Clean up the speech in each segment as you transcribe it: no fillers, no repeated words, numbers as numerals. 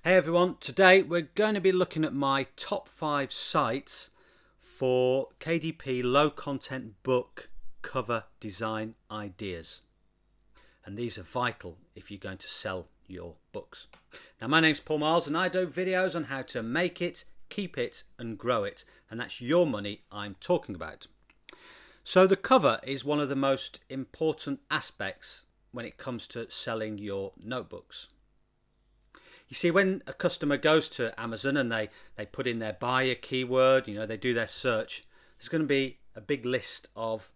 Hey everyone, today we're going to be looking at my top 5 sites for KDP low content book cover design ideas. And these are vital if you're going to sell your books. Now my name's Paul Marles and I do videos on how to make it, keep it and grow it. And that's your money I'm talking about. So the cover is one of the most important aspects when it comes to selling your notebooks. You see, when a customer goes to Amazon and they put in their buyer keyword, they do their search, there's going to be a big list of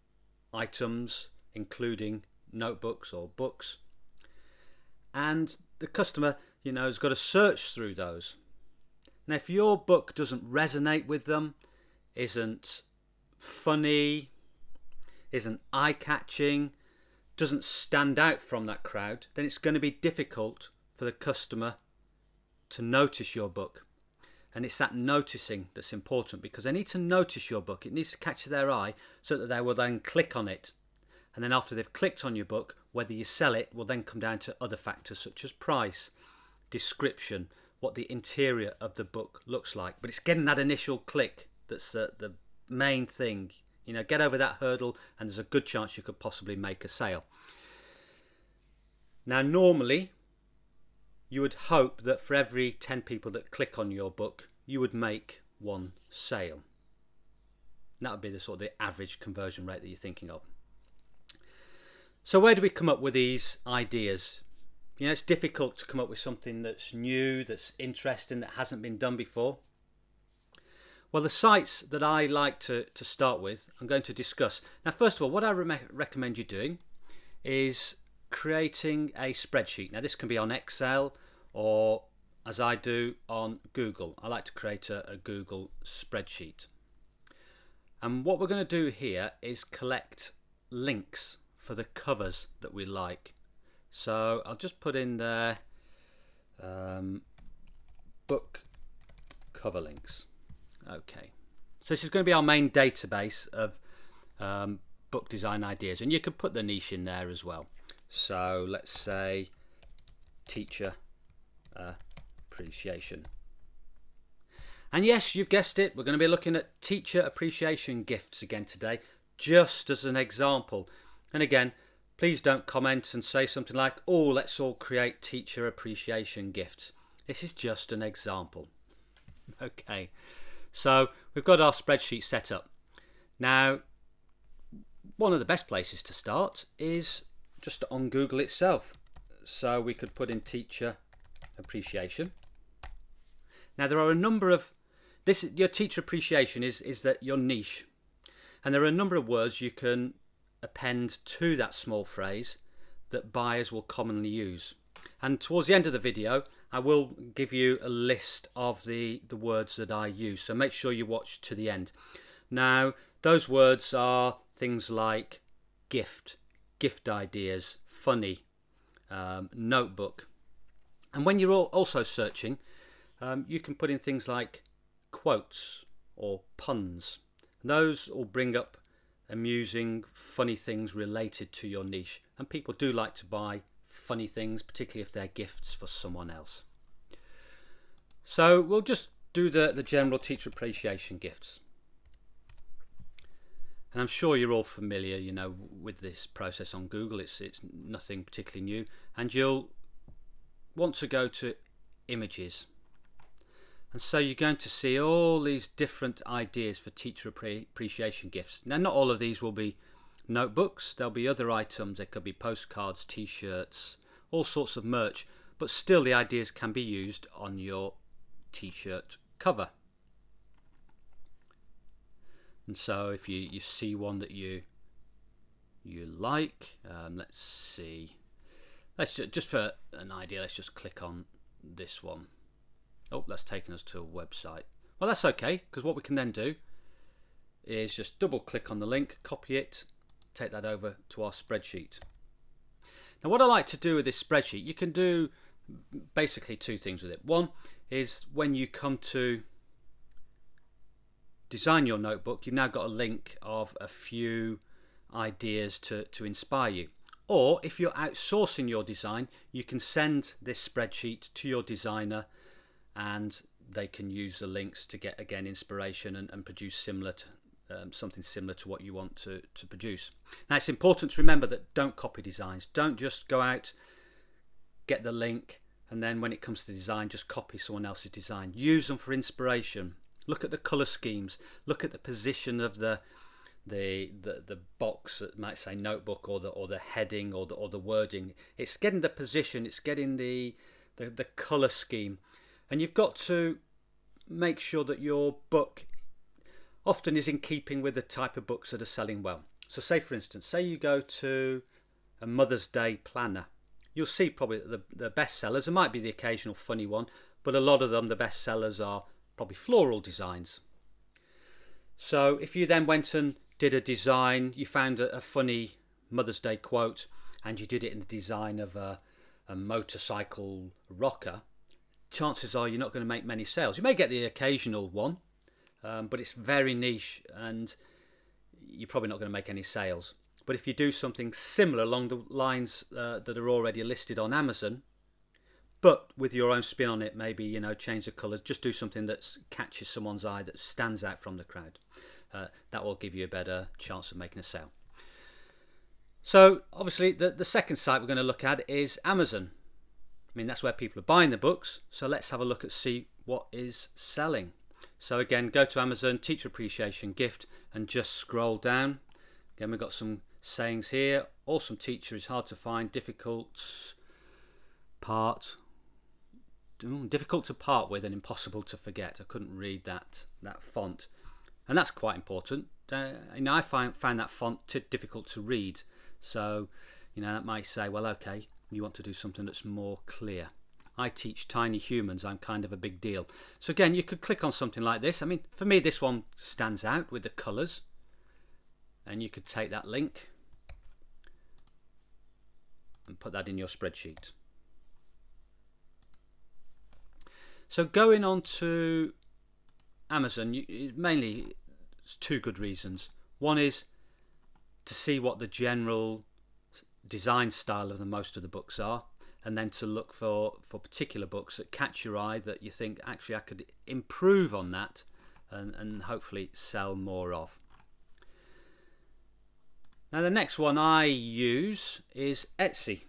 items, including notebooks or books. And the customer, has got to search through those. Now, if your book doesn't resonate with them, isn't funny, isn't eye-catching, doesn't stand out from that crowd, then it's going to be difficult for the customer to notice your book. And it's that noticing that's important, because they need to notice your book. It needs to catch their eye so that they will then click on it. And then after they've clicked on your book, whether you sell it will then come down to other factors such as price, description, what the interior of the book looks like. But it's getting that initial click that's the main thing. Get over that hurdle and there's a good chance you could possibly make a sale. Now normally you would hope that for every 10 people that click on your book, you would make one sale. And that would be the average conversion rate that you're thinking of. So where do we come up with these ideas? It's difficult to come up with something that's new, that's interesting, that hasn't been done before. Well, the sites that I like to start with, I'm going to discuss. Now, first of all, what I recommend you doing is creating a spreadsheet. Now this can be on Excel or, as I do, on Google. I like to create a Google spreadsheet. And what we're going to do here is collect links for the covers that we like. So I'll just put in there book cover links. Okay, so this is going to be our main database of book design ideas, and you can put the niche in there as well. So let's say teacher appreciation. And yes, you've guessed it, we're going to be looking at teacher appreciation gifts again today, just as an example. And again, please don't comment and say something like, oh, let's all create teacher appreciation gifts. This is just an example. Okay, so we've got our spreadsheet set up. Now, one of the best places to start is just on Google itself. So we could put in teacher appreciation. Now there are a number of your teacher appreciation is that your niche, and there are a number of words you can append to that small phrase that buyers will commonly use. And towards the end of the video I will give you a list of the words that I use, so make sure you watch to the end. Now those words are things like gift ideas, funny, notebook. And when you're also searching, you can put in things like quotes or puns. And those will bring up amusing, funny things related to your niche. And people do like to buy funny things, particularly if they're gifts for someone else. So we'll just do the general teacher appreciation gifts. And I'm sure you're all familiar, with this process on Google. It's nothing particularly new. And you'll want to go to images. And so you're going to see all these different ideas for teacher appreciation gifts. Now, not all of these will be notebooks. There'll be other items. There could be postcards, t-shirts, all sorts of merch. But still, the ideas can be used on your t-shirt cover. And so if you see one that you like, let's see. Let's just for an idea, let's just click on this one. Oh, that's taken us to a website. Well, that's okay, because what we can then do is just double click on the link, copy it, take that over to our spreadsheet. Now what I like to do with this spreadsheet, you can do basically two things with it. One is when you come to design your notebook, you've now got a link of a few ideas to inspire you. Or if you're outsourcing your design, you can send this spreadsheet to your designer and they can use the links to get, again, inspiration and produce similar to something similar to what you want to produce. Now, it's important to remember that don't copy designs. Don't just go out, get the link, and then when it comes to design, just copy someone else's design. Use them for inspiration. Look at the colour schemes. Look at the position of the box that might say notebook, or the heading, or the wording. It's getting the position. It's getting the colour scheme, and you've got to make sure that your book often is in keeping with the type of books that are selling well. So say, for instance, say you go to a Mother's Day planner. You'll see probably the best sellers, there might be the occasional funny one, but a lot of them, the best sellers are probably floral designs. So if you then went and did a design, you found a funny Mother's Day quote, and you did it in the design of a motorcycle rocker, chances are you're not going to make many sales. You may get the occasional one, but it's very niche, and you're probably not going to make any sales. But if you do something similar along the lines that are already listed on Amazon, but with your own spin on it, maybe, change the colours, just do something that catches someone's eye, that stands out from the crowd. That will give you a better chance of making a sale. So obviously the second site we're going to look at is Amazon. I mean, that's where people are buying the books. So let's have a look at see what is selling. So again, go to Amazon, Teacher Appreciation Gift, and just scroll down. Again, we've got some sayings here. Awesome teacher is hard to find, difficult to part with, and impossible to forget. I couldn't read that font, and that's quite important. I found that font difficult to read, so that might say, well, okay, you want to do something that's more clear. I teach tiny humans, I'm kind of a big deal. So again, you could click on something like this. I mean, for me, this one stands out with the colours, and you could take that link and put that in your spreadsheet. So going on to Amazon, mainly it's two good reasons. One is to see what the general design style of most of the books are, and then to look for particular books that catch your eye, that you think, actually I could improve on that and hopefully sell more of. Now the next one I use is Etsy.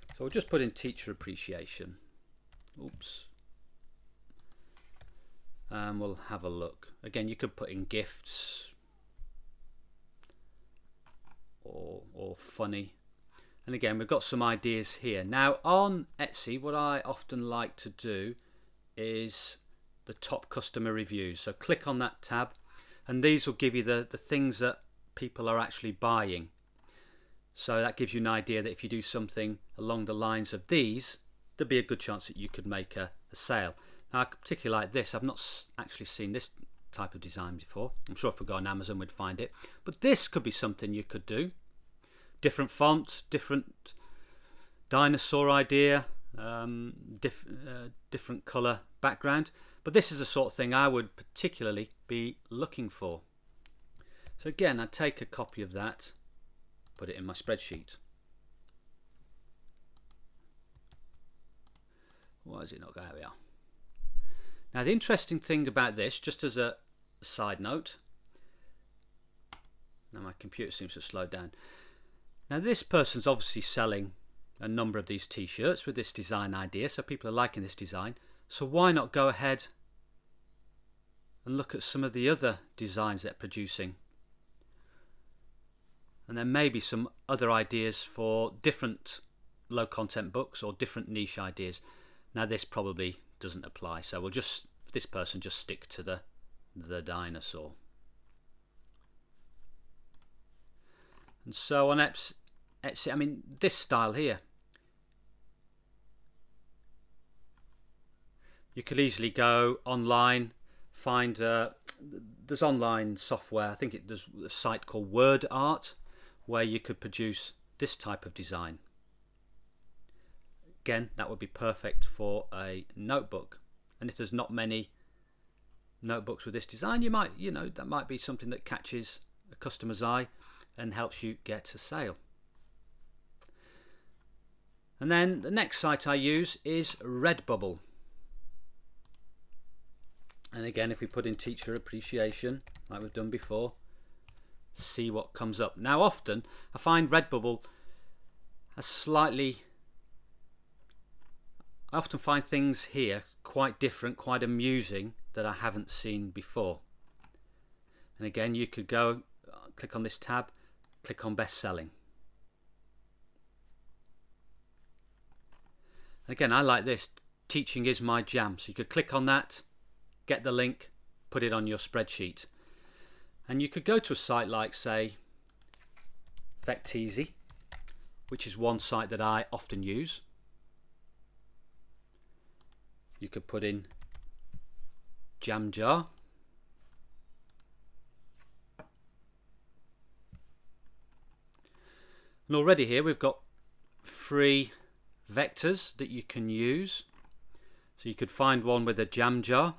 So we'll just put in Teacher Appreciation. Oops. And we'll have a look. Again, you could put in gifts or funny. And again, we've got some ideas here. Now on Etsy, what I often like to do is the top customer reviews. So click on that tab, and these will give you the things that people are actually buying. So that gives you an idea that if you do something along the lines of these, there'd be a good chance that you could make a sale. Now, I particularly like this. I've not actually seen this type of design before. I'm sure if we go on Amazon we'd find it. But this could be something you could do. Different font, different dinosaur idea, different colour background. But this is the sort of thing I would particularly be looking for. So again, I take a copy of that, put it in my spreadsheet. Why is it not going? There we are. Now the interesting thing about this, just as a side note, now my computer seems to have slowed down. Now this person's obviously selling a number of these t-shirts with this design idea, so people are liking this design. So why not go ahead and look at some of the other designs they're producing? And there may be some other ideas for different low content books or different niche ideas. Now this probably doesn't apply, so we'll just, this person, just stick to the dinosaur. And so on Etsy, I mean, this style here, you could easily go online, find there's online software. I think there's a site called Word Art where you could produce this type of design. Again, that would be perfect for a notebook. And if there's not many notebooks with this design, you might, that might be something that catches a customer's eye and helps you get a sale. And then the next site I use is Redbubble. And again, if we put in teacher appreciation, like we've done before, see what comes up. Now often, I find Redbubble I often find things here quite different, quite amusing, that I haven't seen before. And again, you could go, click on this tab, click on best selling. Again, I like this, teaching is my jam. So you could click on that, get the link, put it on your spreadsheet. And you could go to a site like, say, Vecteezy, which is one site that I often use. You could put in jam jar. And already here we've got free vectors that you can use. So you could find one with a jam jar,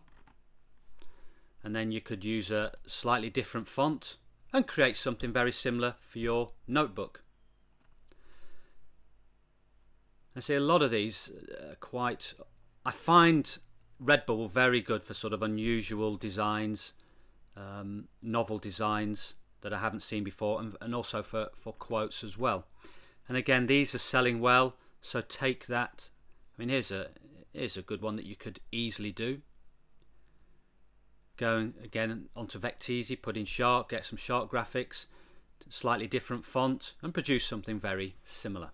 and then you could use a slightly different font and create something very similar for your notebook. I see a lot of these I find Redbubble very good for sort of unusual designs, novel designs that I haven't seen before, and also for quotes as well. And again, these are selling well, so take that. I mean, here's a good one that you could easily do. Going again onto Vecteezy, put in shark, get some shark graphics, slightly different font, and produce something very similar.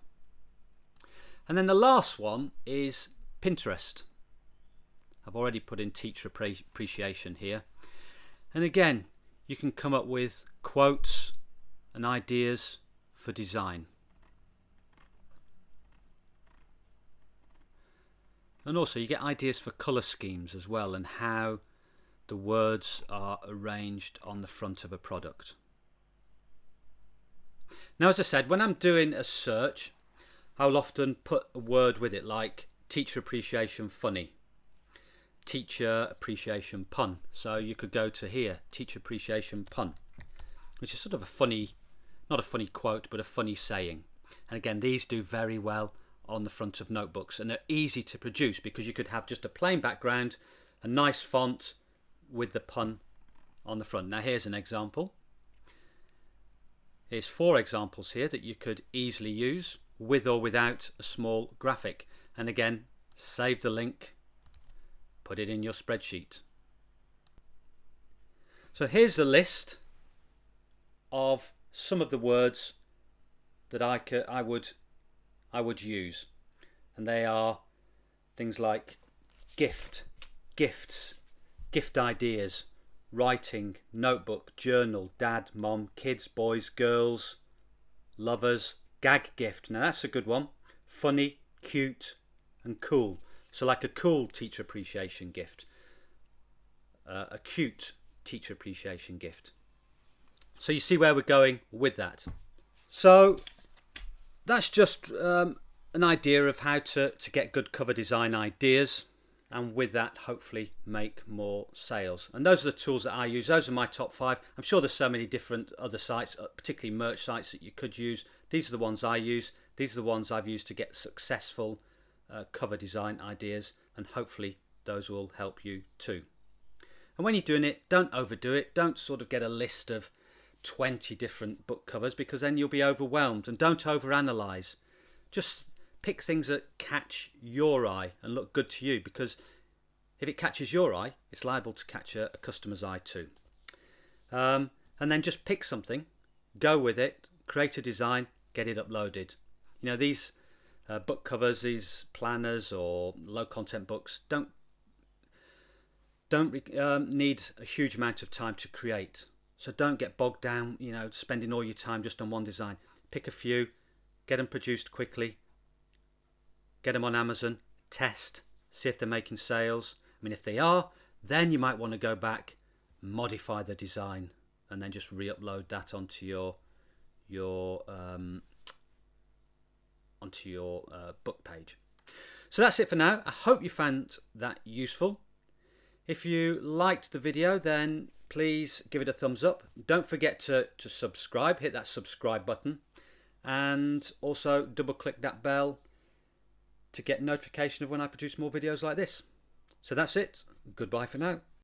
And then the last one is Pinterest. I've already put in teacher appreciation here. And again, you can come up with quotes and ideas for design. And also you get ideas for colour schemes as well, and how the words are arranged on the front of a product. Now, as I said, when I'm doing a search, I'll often put a word with it, like teacher appreciation funny, teacher appreciation pun. So you could go to here, teacher appreciation pun, which is sort of a funny, not a funny quote, but a funny saying. And again, these do very well on the front of notebooks, and they're easy to produce because you could have just a plain background, a nice font with the pun on the front. Now here's an example. Here's 4 examples here that you could easily use with or without a small graphic. And again, save the link, put it in your spreadsheet. So here's a list of some of the words that I would use, and they are things like gift, gifts, gift ideas, writing, notebook, journal, dad, mom, kids, boys, girls, lovers, gag gift. Now that's a good one. Funny, cute, and cool. So like a cool teacher appreciation gift, a cute teacher appreciation gift. So you see where we're going with that. So that's just an idea of how to get good cover design ideas, and with that hopefully make more sales. And those are the tools that I use. Those are my top 5. I'm sure there's so many different other sites, particularly merch sites, that you could use. These are the ones I use. These are the ones I've used to get successful cover design ideas, and hopefully those will help you too. And when you're doing it, don't overdo it. Don't sort of get a list of 20 different book covers, because then you'll be overwhelmed. And don't overanalyze. Just pick things that catch your eye and look good to you, because if it catches your eye, it's liable to catch a customer's eye too. And then just pick something, go with it, create a design, get it uploaded. You know, these book covers, these planners or low content books don't need a huge amount of time to create. So don't get bogged down, you know, spending all your time just on one design. Pick a few, get them produced quickly, get them on Amazon, test, see if they're making sales. I mean, if they are, then you might want to go back, modify the design, and then just re-upload that onto your book page. So that's it for now. I hope you found that useful. If you liked the video, then please give it a thumbs up. Don't forget to subscribe, hit that subscribe button, and also double click that bell to get notification of when I produce more videos like this. So that's it. Goodbye for now.